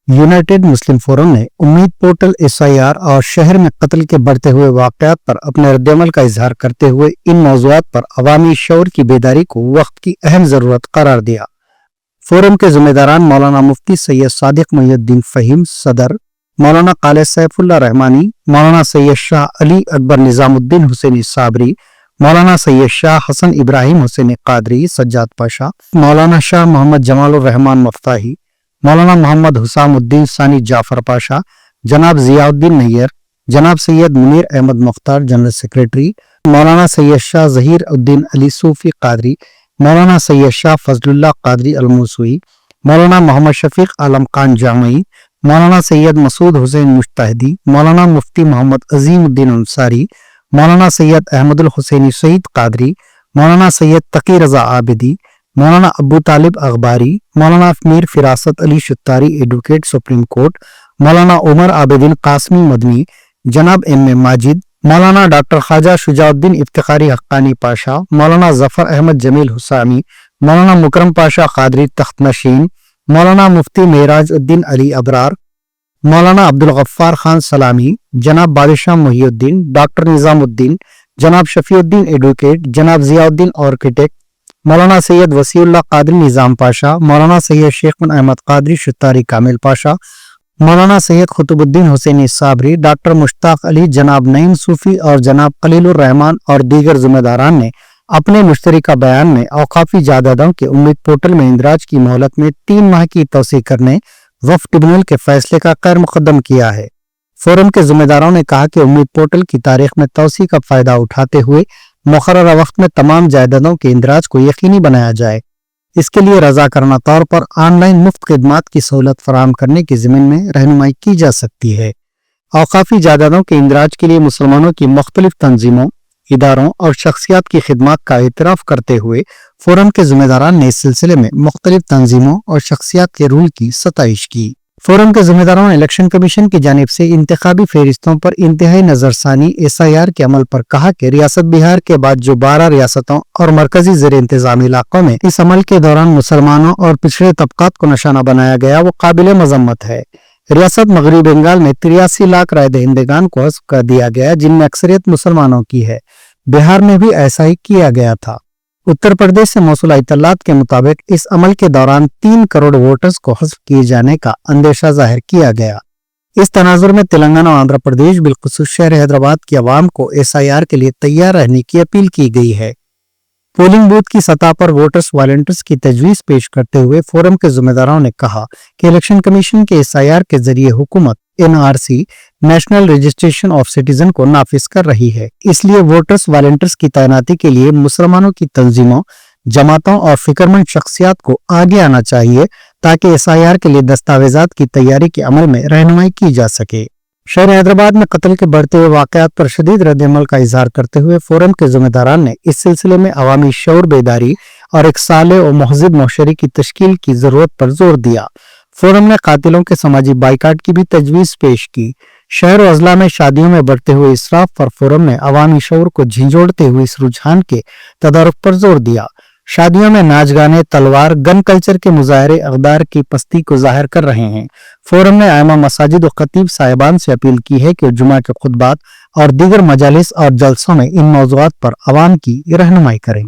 United मुस्लिम forum ने उम्मीद portal SIR और शहर में कत्ल के बढ़ते हुए वाकयात पर अपने रद्दअमल का इजहार करते हुए इन मौज़ूआत पर अवामी शऊर की बेदारी को वक्त की अहम जरूरत करार दिया। फोरम के जिम्मेदारान मौलाना मुफ्ती सैयद सादिक मुहियुद्दीन फहीम सदर, मौलाना काले सैफुल्लाह रहमानी, मौलाना सैयद शाह अली अकबर निजामुद्दीन हुसैनी साबरी, मौलाना सैयद शाह हसन इब्राहिम हुसैनी कादरी सज्जाद पाशा, मौलाना शाह मोहम्मद जमालुर रहमान मफ्ताही, मौलाना मोहम्मद हुसामुद्दीन सानी जाफर पाशा, जनाब जियाउद्दीन नैयर, जनाब सैयद मुनीर अहमद मुख्तार जनरल सेक्रेटरी, मौलाना सैयद शाह जहीर उद्दीन अली सूफी कादरी, मौलाना सैयद शाह फजलुल्लाह कादरी अलमूसवी, मौलाना मोहम्मद शफीक आलम खान जामई, मौलाना सैयद मसूद हुसैन मुश्ताहिदी, मौलाना मुफ्ती मोहम्मद अजीमुद्दीन अंसारी, मौलाना सैयद अहमदुल हुसैनी सईद कादरी, मौलाना सैयद तकी रजा आबिदी, मौलाना Abu Talib Akhbari, Maulana Mir Firasat Ali Shuttari advocate supreme court, Maulana Umar Abidin Qasmi Madani, जनाब M.A. माजिद, मौलाना डॉक्टर ख्वाजा शुजाउद्दीन इफ्तिखारी हक्कानी पाशा, मौलाना जफर अहमद जमील हुसामी, मौलाना मुकरम पाशा कादरी तख्तनशीन, मौलाना मुफ्ती मेराज उद्दीन अली अबरार, मौलाना अब्दुल गफ्फार खान सलामी, जनाब बादशाह मुहियुद्दीन, डॉक्टर निजामुद्दीन, जनाब शफीउद्दीन एडवोकेट, जनाब जियाउद्दीन आर्किटेक्ट, मौलाना सैयद वसीउल्लाह कादरी निजाम पाशा, मौलाना सैयद शेख अहमद कादरी शुत्तारी कामिल पाशा, मौलाना सैयद खुतुबुद्दीन हुसैनी साबरी, डॉक्टर मुश्ताक अली, जनाब नईम सूफी और जनाब खलीलुर रहमान और दीगर जिम्मेदारान ने अपने मुश्तरका बयान में औकाफी जायदादों के उम्मीद पोर्टल में इंदराज की मोहलत में 3 माह की तौसीह करने वक्फ ट्रिब्यूनल के फैसले का खैर मुकदम किया है। फोरम के जिम्मेदारों ने कहा कि उम्मीद पोर्टल की तारीख में तौसीह का फायदा उठाते हुए मुकर्ररा वक्त में तमाम जायदादों के इंदराज को यकीनी बनाया जाए। इसके लिए रजाकाराना तौर पर ऑनलाइन मुफ्त खिदमात की सहूलत फराहम करने की ज़मीन में रहनुमाई की जा सकती है। औकाफी जायदादों के इंदराज के लिए मुसलमानों की मुख्तलिफ तंजीमों, इदारों और शख्सियात की खिदमात का एतराफ़ करते हुए फोरम के जिम्मेदारान ने इस सिलसिले में मुख्तलिफ तंजीमों और शख्सियात के रूल की सताइश की। फोरम के जिम्मेदारों ने इलेक्शन कमीशन की जानिब से इंतखाबी फहरिस्तों पर इंतहाई नजरसानी SIR के अमल पर कहा कि रियासत बिहार के बाद जो 12 रियासतों और मरकजी ज़ेर इंतजाम इलाकों में इस अमल के दौरान मुसलमानों और पिछड़े तबकात को निशाना बनाया गया वो काबिल मजम्मत है। रियासत मगरबी बंगाल में 83 लाख राय दहिंदगान को हज़्फ कर दिया गया जिनमें अक्सरियत मुसलमानों की है। बिहार में भी ऐसा ही किया गया था। उत्तर प्रदेश से मौसूला इत्तलात के मुताबिक इस अमल के दौरान 3 करोड़ वोटर्स को हज़्फ किए जाने का अंदेशा जाहिर किया गया। इस तनाजुर में तेलंगाना और आंध्र प्रदेश बिलखुसूस शहर हैदराबाद की आवाम को SIR के लिए तैयार रहने की अपील की गई है। पोलिंग बूथ की सतह पर वोटर्स वॉलंटियर्स की तजवीज़ पेश करते हुए फोरम के जिम्मेदारों ने कहा कि इलेक्शन कमीशन के SIR के जरिए हुकूमत NRC national registration of citizen को नाफिज कर रही है। इसलिए वोटर्स वॉलंटियर्स की तैनाती के लिए मुसलमानों की तंजीमों, जमातों और फिक्रमंद शख्सियात को आगे आना चाहिए ताकि SIR के लिए दस्तावेजात की तैयारी के अमल में रहनुमाई की जा सके। शहर हैदराबाद में कत्ल के बढ़ते हुए वाकयात पर शदीद रद्दअमल का इजहार करते हुए फोरम के जिम्मेदारान ने इस सिलसिले में अवामी शऊर बेदारी और एक साले और महज़िब मुआशरे की तश्कील की जरूरत पर जोर दिया। फोरम ने कातिलों के समाजी बाइकाट की भी तजवीज़ पेश की। शहर और अजला में शादियों में बढ़ते हुए इसराफ पर फोरम ने अवामी शऊर को झिंझोड़ते हुए इस रुझान के तदारुक पर जोर दिया। शादियों में नाच गाने, तलवार, गन कल्चर के मुजाहरे अक़दार की पस्ती को जाहिर कर रहे हैं। फोरम ने आइमा मसाजिद और खतीब साहिबान से अपील की है कि जुमा के खुतबात और दीगर मजालिस और जलसों में इन मौज़ूआत पर अवाम की रहनुमाई करें।